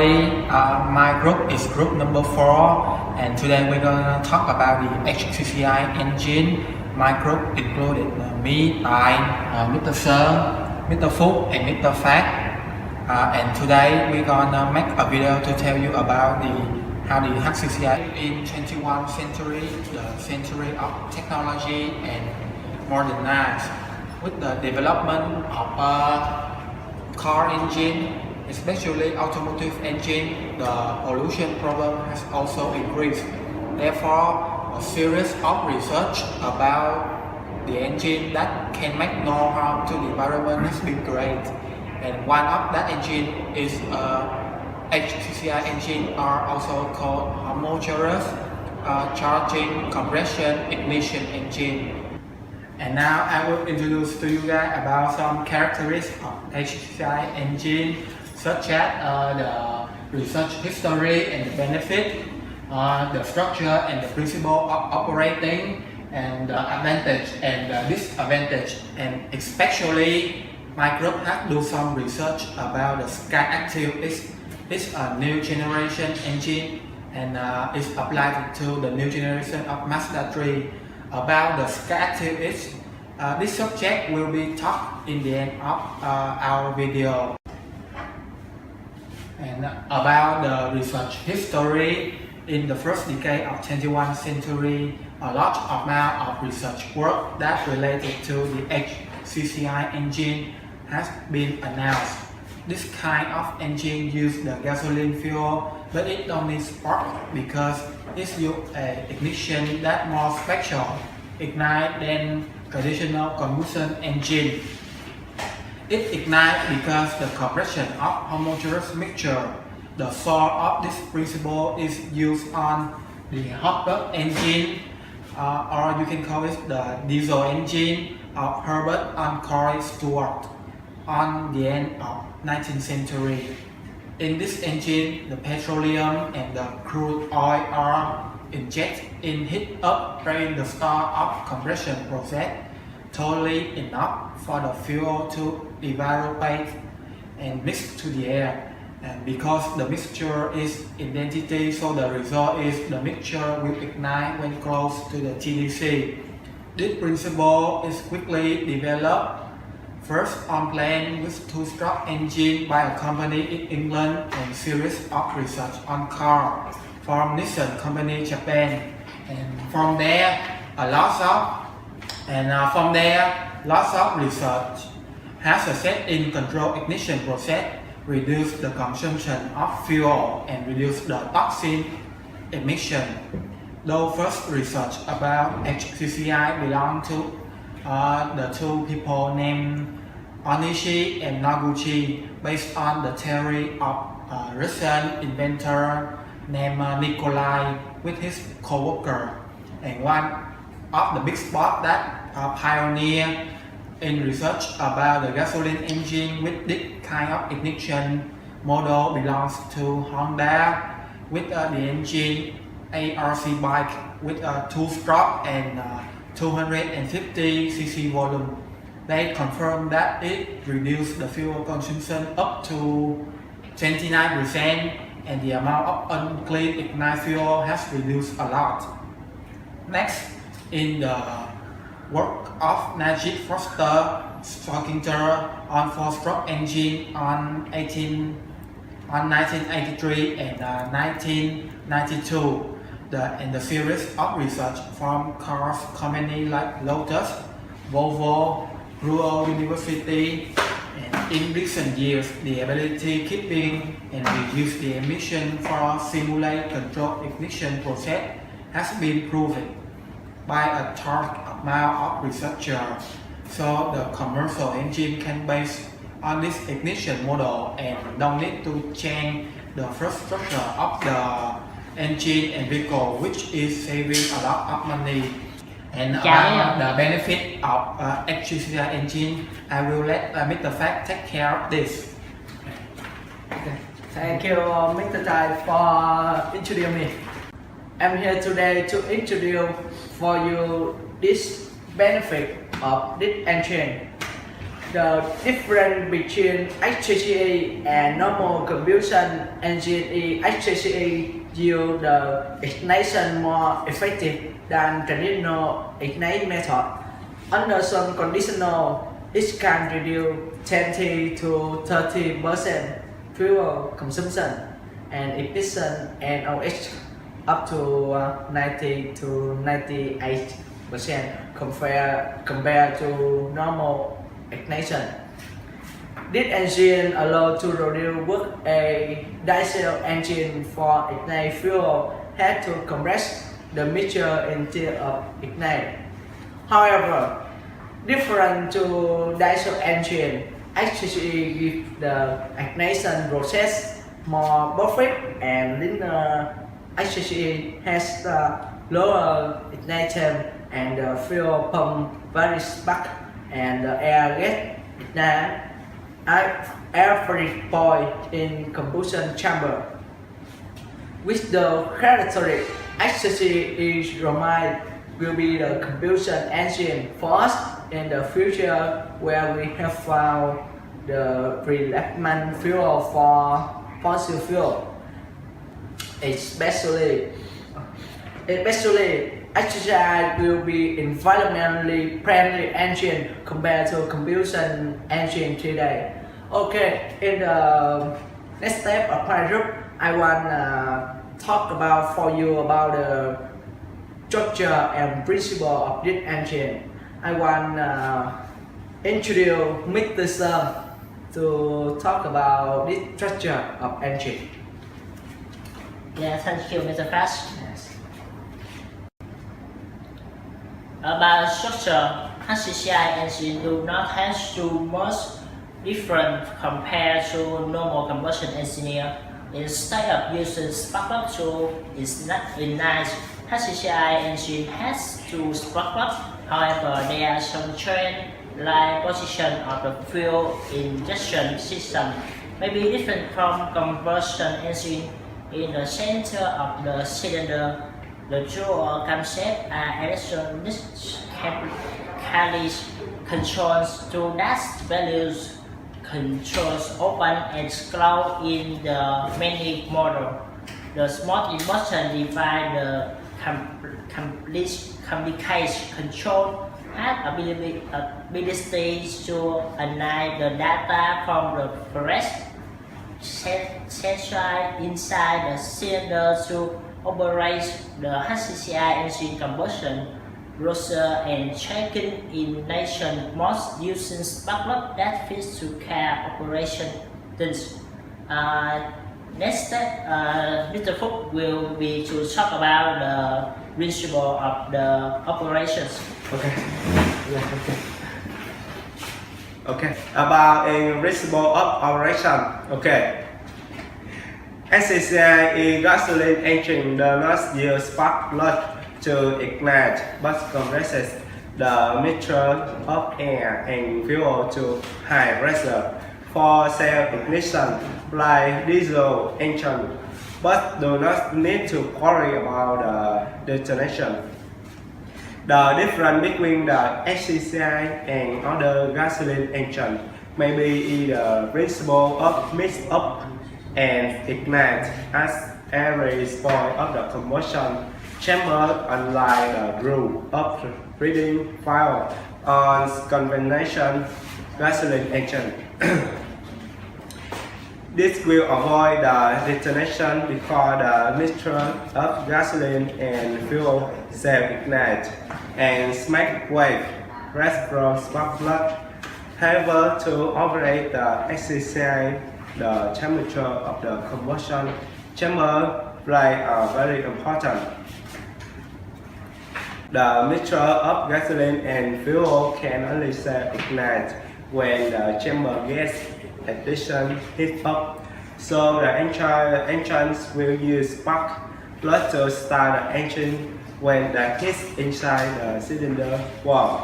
everybody, my group is group number 4 and today we're going to talk about the HCCI engine. My group included me, Mr. Sơn, Mr. Phúc and Mr. Phát. And today we're going to make a video to tell you about how the HCCI in 21st century, the century of technology and modernized with the development of car engine, especially automotive engine. The pollution problem has also increased. Therefore, a series of research about the engine that can make no harm to the environment has been created. And one of that engine is HCCI engine, are also called homogeneous charging compression ignition engine. And now I will introduce to you guys about some characteristics of HCCI engine, such as the research history and the benefit, the structure and the principle of operating, and the advantage and the disadvantage. And especially my group has do some research about the Skyactiv-X. It's a new generation engine and it's applied to the new generation of Mazda 3. About the Skyactiv-X, this subject will be taught in the end of our video. And about the research history, in the first decade of 21st century, a large amount of research work that related to the HCCI engine has been announced. This kind of engine uses the gasoline fuel, but it don't need spark because it's use an ignition that more special ignite than traditional combustion engine. It ignites because the compression of homogeneous mixture. The source of this principle is used on the hot plug engine, or you can call it the diesel engine of Herbert and Corey Stewart on the end of 19th century. In this engine, the petroleum and the crude oil are injected in heat up during the start of compression process, totally enough for the fuel to evaporate and mix to the air. And because the mixture is identity, so the result is the mixture will ignite when close to the TDC. This principle is quickly developed first on plane with two-stroke engine by a company in England and series of research on car from Nissan company Japan. And from there, lots of research has a set-in control ignition process, reduce the consumption of fuel and reduce the toxin emission. Though first research about HCCI belong to the two people named Onishi and Noguchi, based on the theory of a Russian inventor named Nikolai with his co-worker. And one of the big spots that pioneer in research about the gasoline engine with this kind of ignition model belongs to Honda with the engine ARC bike with a two-stroke and 250cc volume. They confirmed that it reduced the fuel consumption up to 29% and the amount of unclean ignite fuel has reduced a lot. Next, in the work of Najib Foster Stockinger on 4-stroke engine on 1983 and 1992, and the series of research from cars companies like Lotus, Volvo, Rural University, and in recent years, the ability keeping and reduce the emission for simulate control ignition process has been proven by a large amount of researchers. So the commercial engine can base on this ignition model and don't need to change the first structure of the engine and vehicle, which is saving a lot of money. And about the benefit of HCCI engine, I will let Mr. Phát take care of this. Okay. Thank you, Mr. Tai, for introducing me. I'm here today to introduce for you this benefit of this engine. The difference between HCCI and normal combustion engine is HCCI yield the ignition more effective than traditional ignite method. Under some conditions, it can reduce 20 to 30% fuel consumption and efficient NOx up to 90 to 98% compared to normal ignition. This engine allows to reduce work a diesel engine for ignite fuel had to compress the mixture instead of ignite. However, different to diesel engine, HCCI gives the ignition process more perfect and linear. HCCI has the lower ignition and the fuel pump varies back and the air gets ignite at every point in combustion chamber. With the characteristic HCCI is remind will be the combustion engine for us in the future where we have found the replacement fuel for fossil fuel. Especially HCCI will be environmentally friendly engine compared to combustion engine today. Okay, in the next step of my group, I want to talk about for you about the structure and principle of this engine. I want to introduce Mr. Sir to talk about this structure of engine. Yeah, thank you, Mr. Phát. Yes. About structure, HCCI engine do not have too much different compared to normal combustion engine. Instead of using spark plug to ignite, HCCI engine has two spark plugs. However, there are some trend like position of the fuel injection system may be different from combustion engine. In the center of the cylinder, the dual camshaft are electronic controls to dash values controls open and close in the many model. The small emotion divide the complicated control has ability to analyze the data from the press sensor inside the cylinder to operate the HCCI engine combustion process and checking ignition modes using spark plug that fits to car operation. Next step, Mr. Phúc will be to talk about the principle of the operations. Okay. Yeah, okay. Okay, about a principle of operation. Okay. HCCI is gasoline engine does not use spark plug to ignite but compresses the mixture of air and fuel to high pressure for self-ignition like diesel engine, but do not need to worry about the detonation. The difference between the HCCI and other gasoline engine may be the principle of mix up and ignite at every point of the combustion chamber, unlike the rule of breathing fire on conventional gasoline engine. This will avoid the detonation because the mixture of gasoline and fuel self-ignite and smack wave rest from spark plug. However, to operate the HCCI, the temperature of the combustion chamber play are very important. The mixture of gasoline and fuel can only self-ignite when the chamber gets addition heat up, so the engines will use spark plug to start the engine when the heat inside the cylinder warm.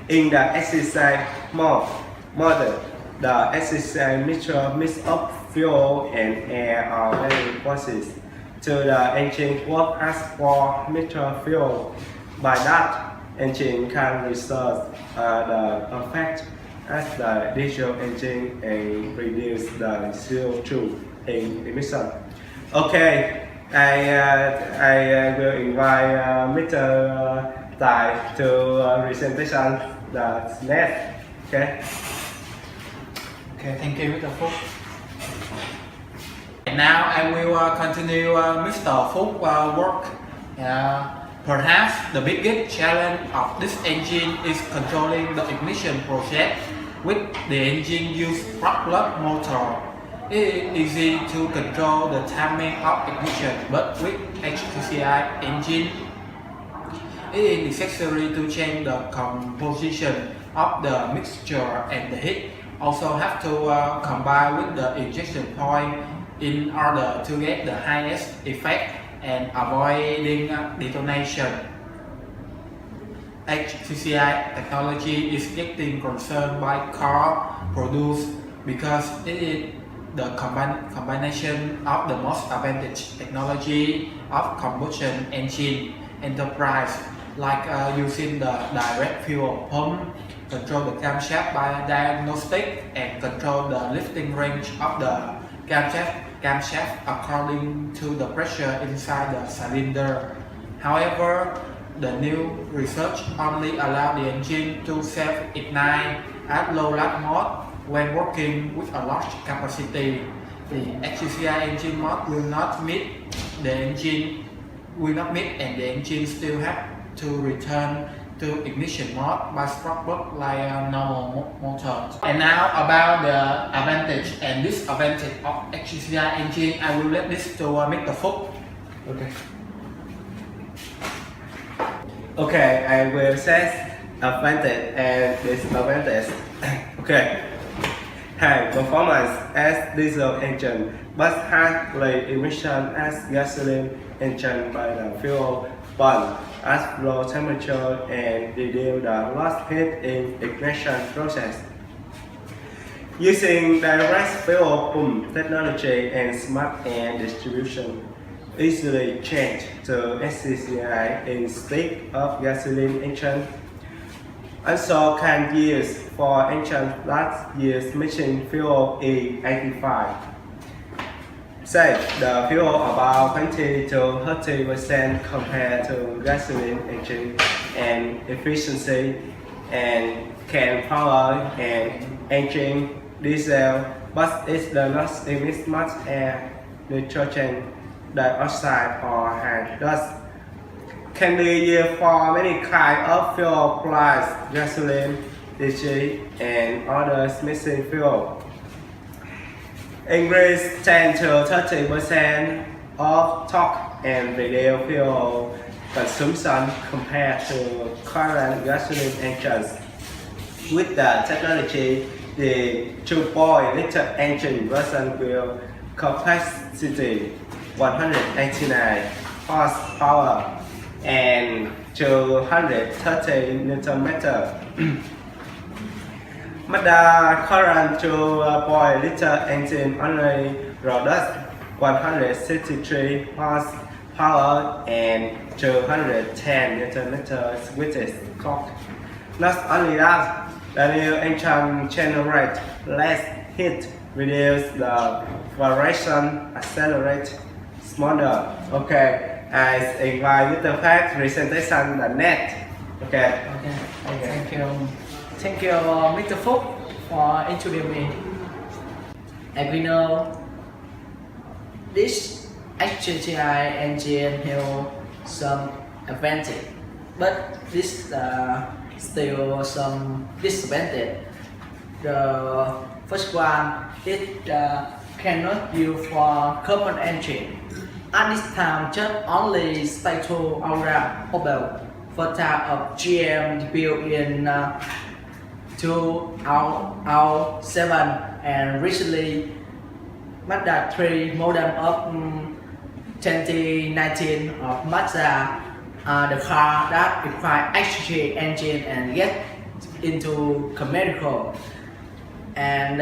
In the HCCI model, the HCCI mixture mix up fuel and air are very positive to the engine work as for mixture fuel. By that, engine can reserve the perfect as the diesel engine and reduce the CO2 emission. Okay, I will invite Mr. Tai to presentation the next. Okay. Okay, thank you, Mr. Phúc. And now I will continue Mr. Phúc work. Perhaps the biggest challenge of this engine is controlling the ignition process. With the engine use spark plug motor, it is easy to control the timing of ignition, but with HCCI engine, it is necessary to change the composition of the mixture, and the heat also have to combine with the injection point in order to get the highest effect and avoiding detonation. HCCI technology is getting concerned by car produced because it is the combination of the most advanced technology of combustion engine enterprise, like using the direct fuel pump, control the camshaft by diagnostic, and control the lifting range of the camshaft according to the pressure inside the cylinder. However, the new research only allows the engine to self-ignite at low lap mode when working with a large capacity. The HCCI engine mode will not meet, and the engine still have to return to ignition mode by spark plug like a normal motor. And now about the advantage and disadvantage of HCCI engine, I will let this to Mr. Phúc. Okay. Okay, I will say advantage and disadvantage. Okay. High performance as diesel engine, but high emission as gasoline engine by the fuel burn at low temperature and reduce the lost heat in ignition process. Using direct fuel pump technology and smart air distribution, easily change to HCCI instead of gasoline engine. Also can use for engine that use mixing fuel E85. Save the fuel about 20 to 30% compared to gasoline engine and efficiency, and can power an engine diesel, but it does not emit much air, nitrogen dioxide or high dust. Can be used for many kinds of fuel like gasoline, diesel, and other mixing fuel. Increase 10 to 30% of torque and reduce fuel consumption compared to current gasoline engines. With the technology, the 2.0-liter engine version will capacity 189 horsepower and 230 Nm. Mazda current 2.0-liter engine only produces 163 horsepower and 210 Nm, which is torque. Not only that, the new engine generates less heat, reduce the vibration, accelerate smoother. Okay, I invite Mr. Phát presentation the net. Okay. Thank you. Thank you, Mr. Phúc, for introducing me. As we know, this HCCI engine has some advantage, but this still some disadvantage. The first one, it cannot use for common engine. At this time, just only Style Aura Opel for type of GM built in 2007, and recently Mazda 3 model of 2019 of Mazda, the car that require HCCI engine and get into commercial. And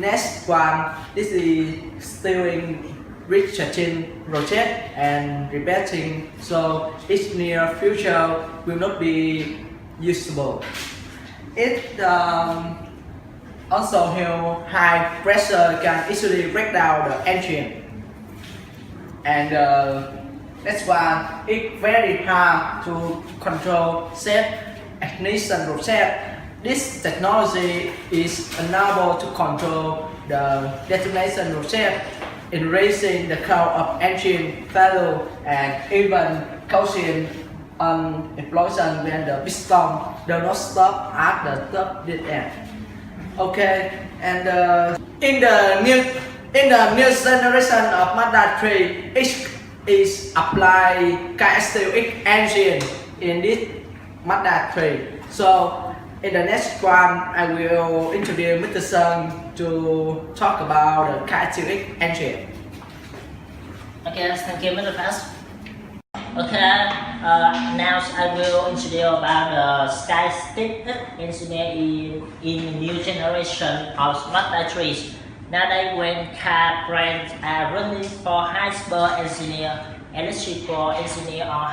next one, this is steering, recharging project and repeating, so its near future will not be usable. It Also, high pressure can easily break down the engine, and that's why it's very hard to control safe ignition process. This technology is unable to control the detonation process, increasing the cause of engine failure and even causing an explosion when the piston does not stop at the top dead end. Okay, and in the new generation of Mazda 3, it is applied Skyactiv-X engine in this Mazda 3. So in the next one, I will introduce Mr. Sơn to talk about the Skyactiv-X engine. Okay, thank you, Mr. Phát. Okay, now I will introduce about the Skyactiv-X engine in new generation of Mazda 3. Nowadays, when car brands are running for high-spur engineer, electrical engineer, or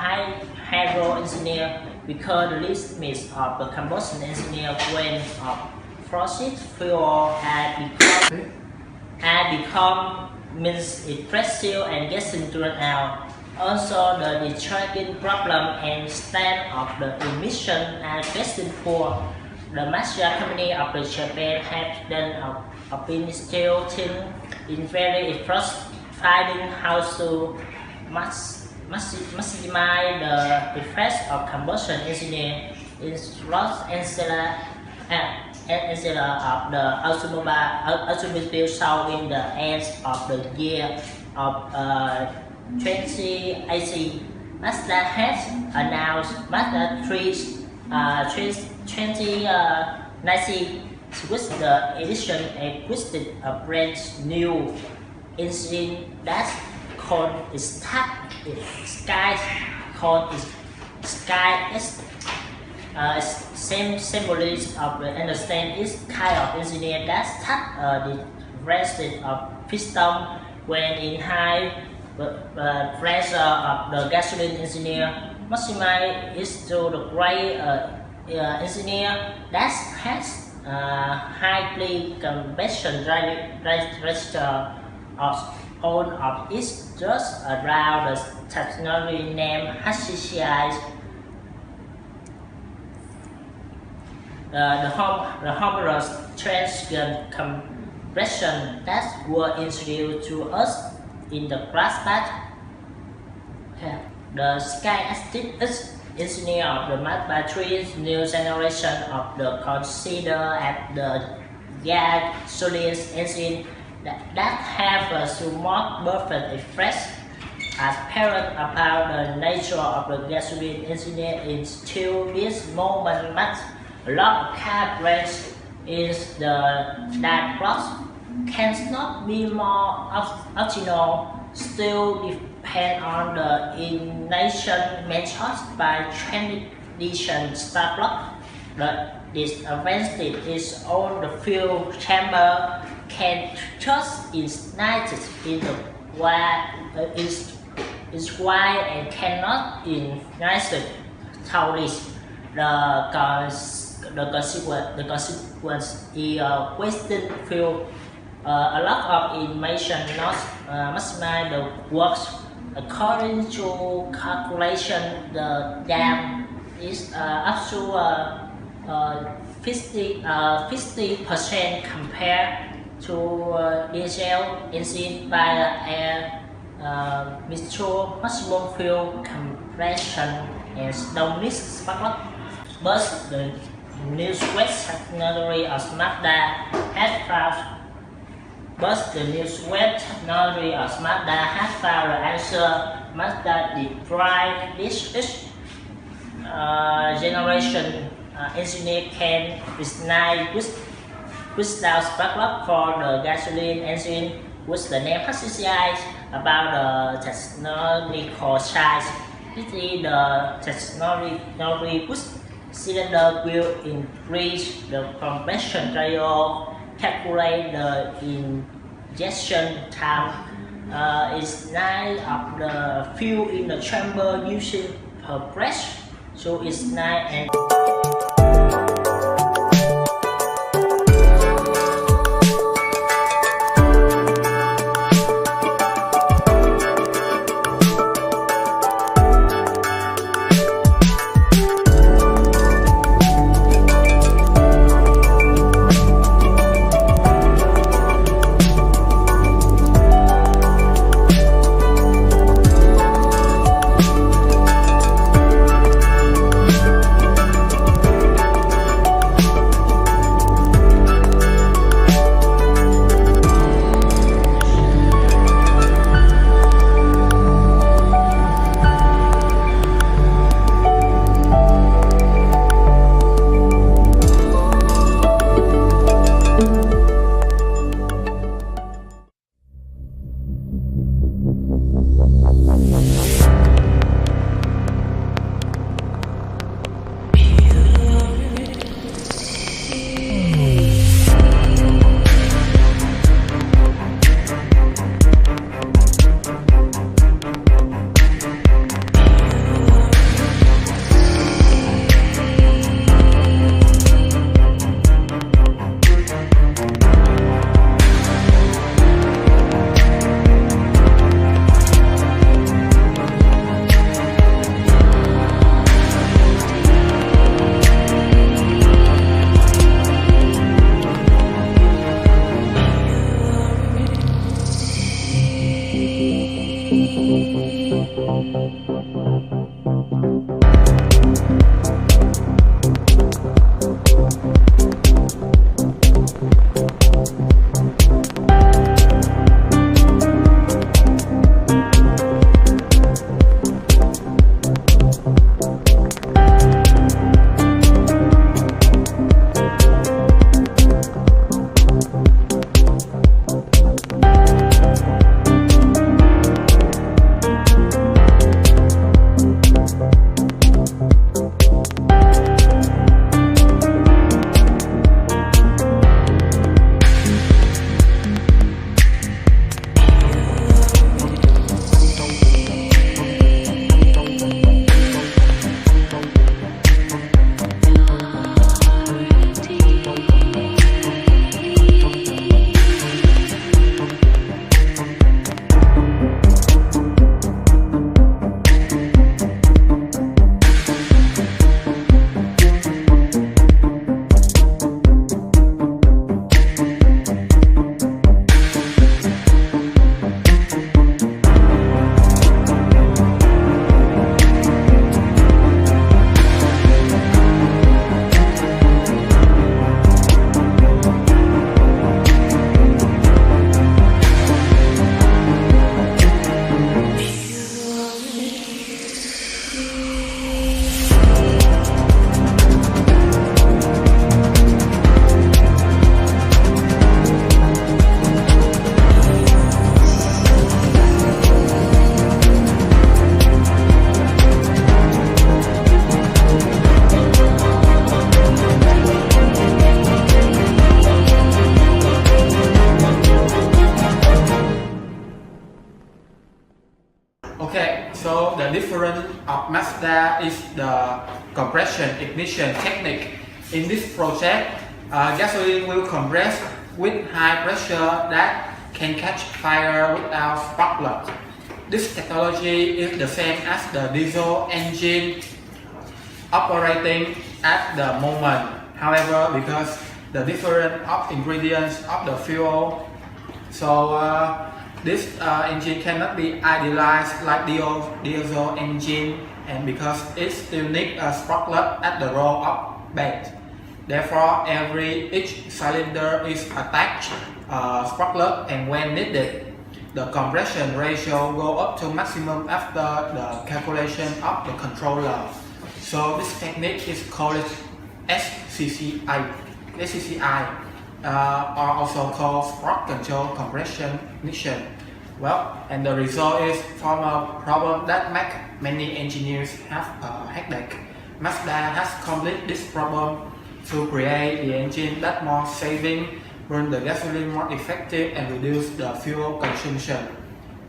hydro engineer, because the limits of the combustion engineer when fossil fuel become means it pressure and getting drawn out. Also, the deterring problem and stand of the emission are getting poor. The Mazda company of the Japan have done been still in very efforts finding how to maximize the effects of combustion engineer in Los Angeles of the automobile sold in the end of the year of 2018. Mazda has announced Mazda 3 2019 with the edition equipped a brand new engine that called Skyactiv-X. Symbolism of the understand is kind of engineer that start the rest of piston when in high pressure of the gasoline engineer. Maximize is to the great engineer that has highly combustion register of all of it just around the technology named HCCI. The humorous transient compression that were introduced to us in the class batch. The Skyactiv-X engineer of the Mazda 3 new generation of the consider at the gasoline engine that have a somewhat perfect effect. As parent about the nature of the gasoline engine until this moment, a lot of car brands is that plus cannot be more optional, still depend on the ignition method by tradition spark plug. The disadvantage is on the fuel chamber can just ignited in the is wide and cannot ignite thoroughly. The consequence is wasted fuel. A lot of emission not maximize the works. According to calculation, the dam is up to 50% compared to diesel engine by air mixture, maximum fuel compression, and don't need spark plug. But the new sweat technology of Mazda has found. But the new sweat technology of Mazda has found the answer. Mazda deployed this generation engineer can design without spark plug for the gasoline engine with the name HCCI. About the technological size, the technology with cylinder will increase the compression ratio, calculate the injection time, is 9 of the fuel in the chamber using per press, so it's 9 and Mazda is the compression ignition technique. In this project, gasoline will compress with high pressure that can catch fire without spark plug. This technology is the same as the diesel engine operating at the moment. However, because the different of ingredients of the fuel, so this engine cannot be idealized like diesel engine, and because it still needs a spark plug at the roll of bed. Therefore, each cylinder is attached spark plug, and when needed, the compression ratio go up to maximum after the calculation of the controller. So this technique is called HCCI, or also called spark control compression ignition. Well, and the result is from a problem that many engineers have a headache. Mazda has completed this problem to create the engine that more saving, run the gasoline more effective, and reduce the fuel consumption.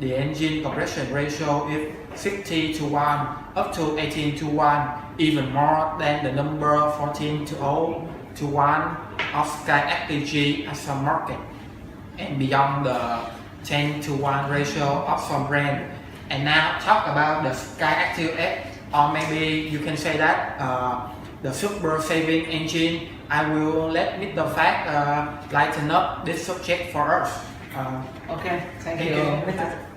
The engine compression ratio is 60:1 up to 18:1, even more than the number 14:0:1 of Skyactiv-X at some market, and beyond the 10:1 ratio of some brand. And now talk about the Skyactiv-X, or maybe you can say that the super saving engine. I will let Mr. Phát lighten up this subject for us. Okay, thank you,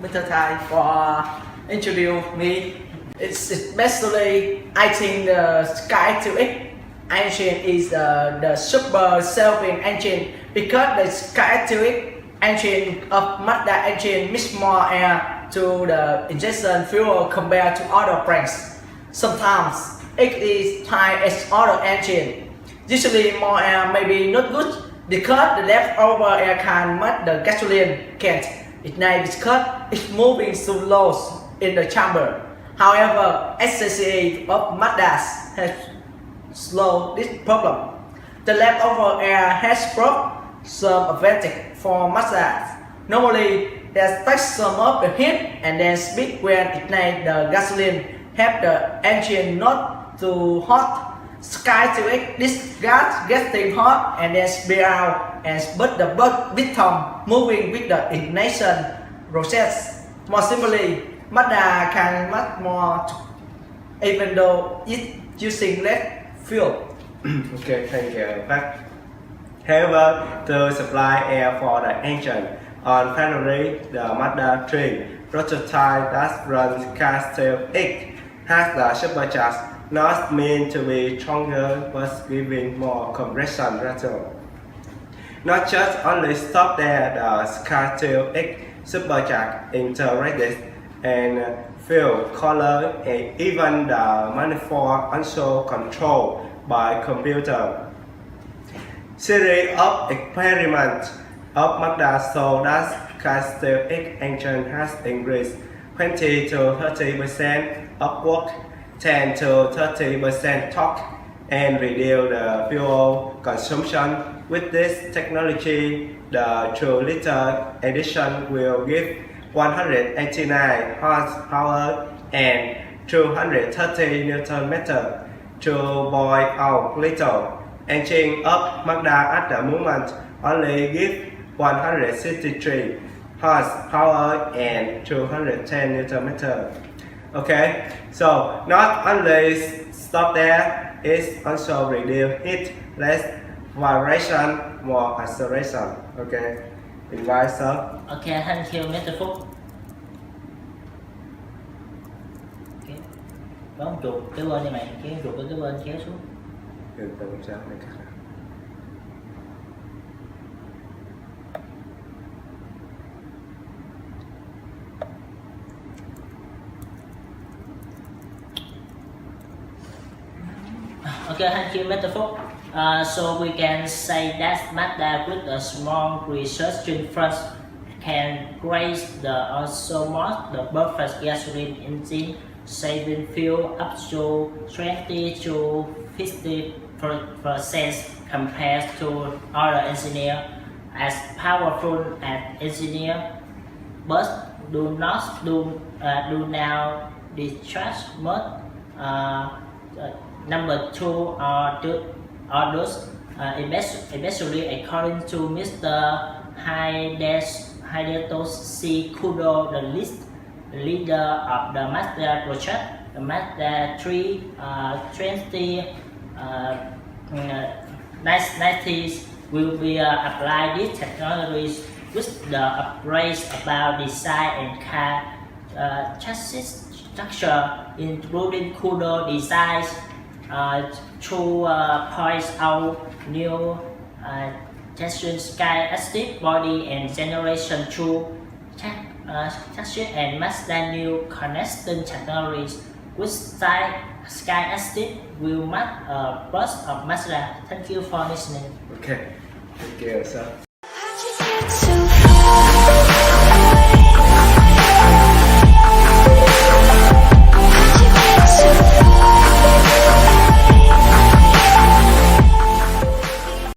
Mr. Thai, for introducing me. It's basically, I think the Skyactiv-X engine is the super saving engine, because the Skyactiv-X engine of Mazda engine mix more air to the injection fuel compared to other brands. Sometimes it is high as other engine. Usually more air may be not good, because the leftover air can make the gasoline can't ignite because it's moving so low in the chamber. However, HCCI of Mazda has solved this problem. The leftover air has brought some advantage for Mazda. Normally, they take some of the heat and then speed when ignite the gasoline, have the engine not too hot. Skyactiv-X, this gas getting hot and then spill out, and but the bottom moving with the ignition process. More simply, Mazda can make more even though it's using less fuel. Okay, thank you, Phát. However, to supply air for the engine, on February, the Mazda 3 prototype that runs Skyactiv-X has the supercharged, not meant to be stronger but giving more compression ratio. Not just only stop there, the Skyactiv-X supercharged integrated and fuel color, and even the manifold also controlled by computer. Series of experiments of Mazda show that Skyactiv-X engine has increased 20 to 30% of work, 10 to 30% torque, and reduce the fuel consumption. With this technology, the 2-liter edition will give 189 horsepower and 230 Nm to boil out little. Engine of Mazda at the moment only give 163 horsepower and 210 Nm. Okay, so not only stop there, it also reduce heat, less vibration, more acceleration. Okay, invite sir. Okay, thank you, Mr. Phúc. Okay. Bấm chuột cái bên như này, cái chuột cái bên kéo xuống. Từ từ sao này cắt. Okay, thank you, Mr. Phúc. So we can say that Mazda with a small research in front can raise the almost the perfect gasoline engine, saving fuel up to 20 to 50% compared to other engineer. As powerful as engineer, but do now discharge much Number two are those especially according to Mr. Hidetoshi Kudo, the leader of the Mazda project. The Mazda 390s will be apply these technologies with the upgrades about design and car chassis structure, including Kudo designs to point out new chassis Skyactiv body and generation 2 chassis and Mazda new connecting technologies with Skyactiv will mark a burst of Mazda. Thank you for listening. Okay, thank you, sir. How'd you get so